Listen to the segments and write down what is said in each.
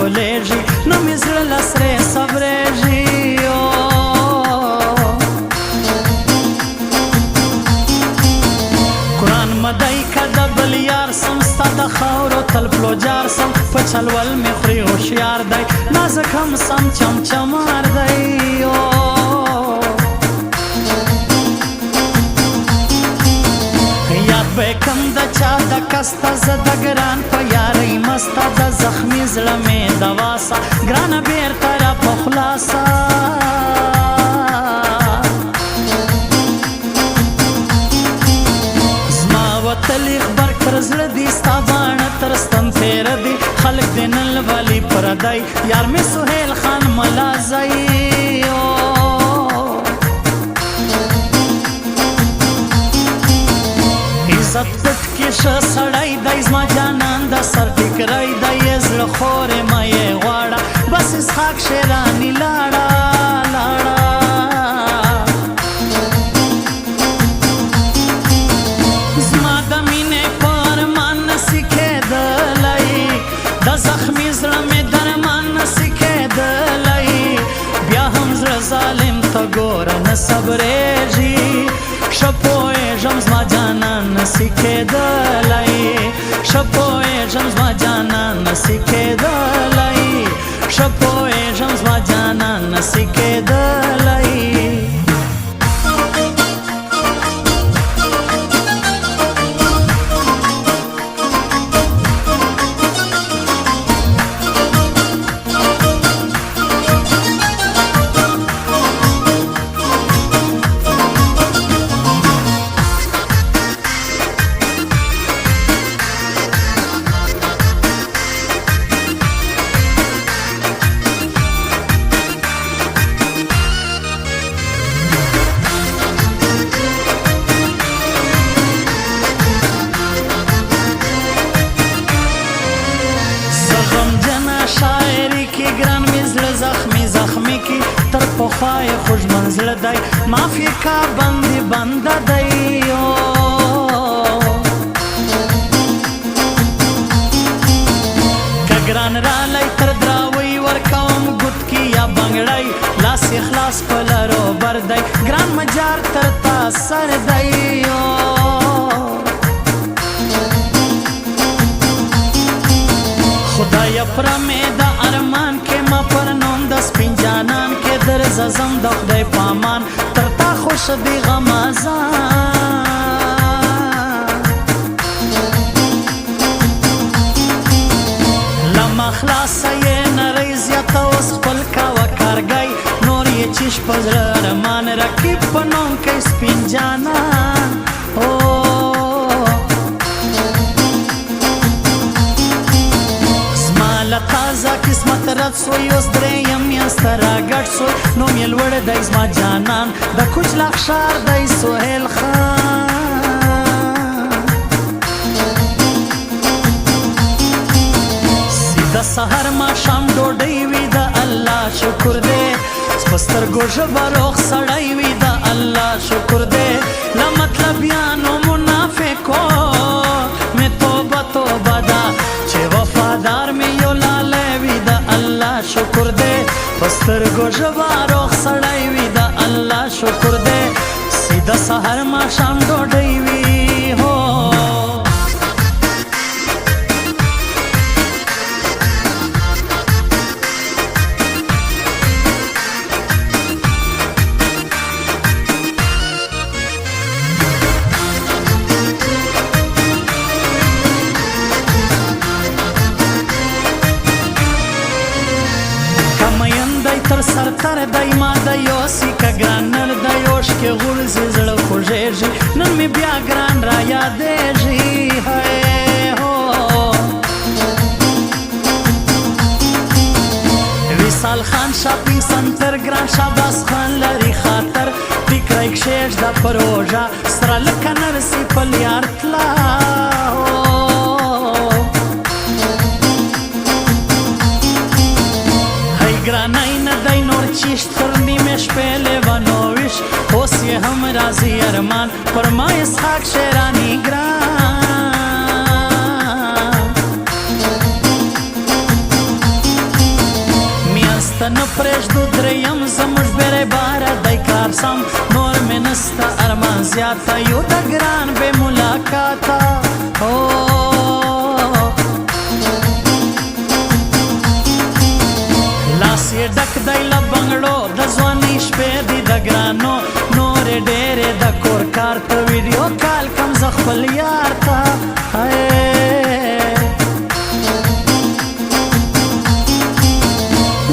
ټولېږي نو مې زړه له سرې صبرېږي قرآن مدی که د بل یار سم ستا د خاورو تل پلو جار سم په چلول مې خوري هوښیار دی نازک هم سم چمچمار دی یاد به کم د چا د کسته زه د ګران په یارۍ مسته د زخمي زړه مې دوا سه ګرانه بېرته را په خلاصه زما وتلي غبر کړ زړه دي ستا باڼه تر ستن تېره دي خلک دې نن ولي پردی یار مې سهیل خان ملازی عزت پټ کې ښه سړی دی زما جانان د سر ټیکری دی زړه خورې مه یې غواړه بس اسحاق شیراني لاړه لاړه زما د مینې په ارمان نسي کېدلی د زخمي زړه مې درمان نسي کېدلی بیا هم زړه ظالم ته ګوره نه صبرېږي ښه پوهېږم زما جانان نسي کېدلی ښه پوهېږم زما جانان نسي کېدلی ښه پوهېږم زما جانان نسي کېدلی تر پخوای خوش منزل دی مافی کا بندی بنده دی که گران را لی تر دراوی ورکوم گوت کی یا بنگڑی لاس اخلاص پلرو بر دی گران مجار تر تاثر دی خدای پرمی دا ارمان که ما پرنوم دا سپین جانان که در ززم دا خدای پامان تر تا خوش دی غمازان لما خلاصه یې نری زیاته اوس خپل کوه کارګی نور یې چیش په زړه ارمان رقیب په نوم کې سپین جانان تازه قسمت رد سوی اوس درېیم میاشته راګډ سوی نوم یې لوړ دی زما جانان د کوچلاق ښار دی سهیل خان سیده سهار ماښام ډوډۍ وي د الله شکر دی په سترګو ژبه روغ سړی وي د الله شکر دی له مطلبیانو منافقو مې توبه توبه ده چې وفادار مې یو شکر دے پسترگو ژبه روغ سړی وي د الله شکر دے سیده سهار ماښام ډوډۍ وي هو تر سر تر دی ما د یوسی که ګران نر د یوش کې غورځي زړه خوږېږي نن مې بیا ګران را یادېږي هو وصال خان شاپینګ سنټر ګران شاباس خان لري خاطر ټیکری کښېږده پروژه سره لکه نرسي پل یار تلا ګرانای نه دی نور چیشت تر نیمې شپې لیونویش اوس یې هم راځي ارمان پر ما اسحاق شیراني ګران نه پرېږدو دریم زموږ بیرې باره دی کار سم نور مې نسته ارمان زیاته یو د ګران بې ملاقاته لاس یې ډک دی له بنګړو د ځوانۍ شپې دي د ګرانو نورې ډېرې د کور کار ته ویډیو کال کم زه خپل یار ته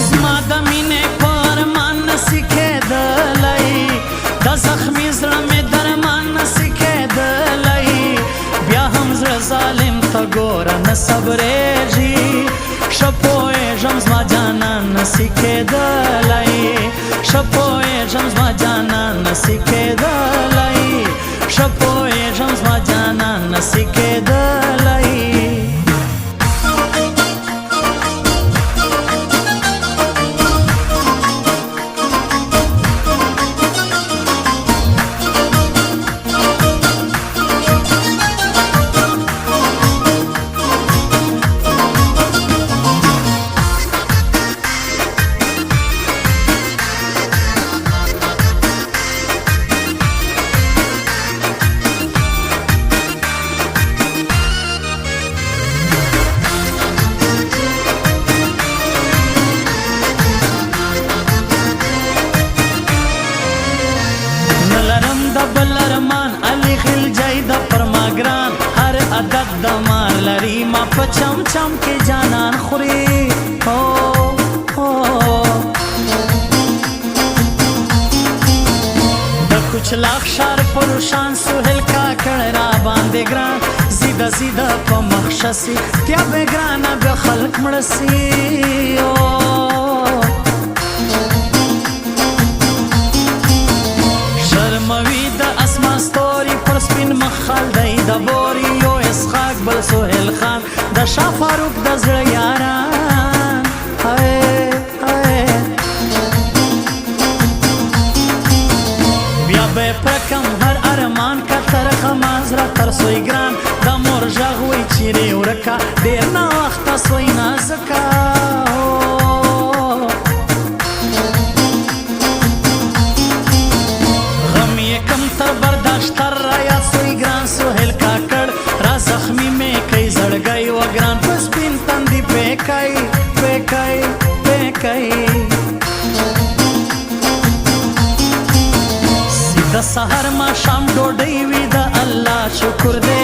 زما د مینې په ارمان نسي کېدلی د زخمي زړه مې درمان نسي کېدلی بیا هم زړه ظالم ته ګوره نه صبرېږي ښه پوهېږم زما جانان نسي کېدلی ښه پوهېږم زما جانان نسي کېدلی ښه پوهېږم زما جانان نسي کېدلی عدد د مار لري ما په چم چم کې جانان خوري د کوچلاخ ښار پروشان سهیل کاکړ را باندې ګران زیده زیده په مخ شسي تیا به ګرانه به خلک مړه سي شرموي د اسمان ستوري پر سپین مخ خال دی د بوري بل سهیل خان د شاه فاروق د زړه یاران بیا به پرکم هر ارمان که ترخه مازره تر سوی ګران د مور غږ وی چیرې ورکه ډېر ناوخته سوی نازکه غم یې کم تر برداشت تر رایاد سوی ګران سهیل کاکړ زخمی میں کئی زڑ گئی و گران پس بین تندی پہ کئی سیدہ سحر ما شام ډوډۍ وی د الله شکر دے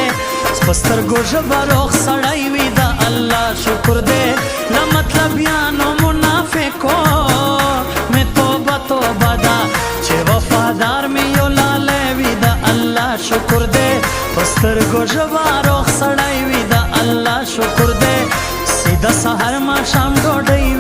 پسترګو ژبه روغ سړی وی د الله شکر دے نه مطلبیانو منافقو میں توبه توبه دا چې وفادار می یو لاله وی د الله شکر دے پسترګو ژبه روغ سړی وی د الله شکر دے سیده سحر ما شام ډوډۍ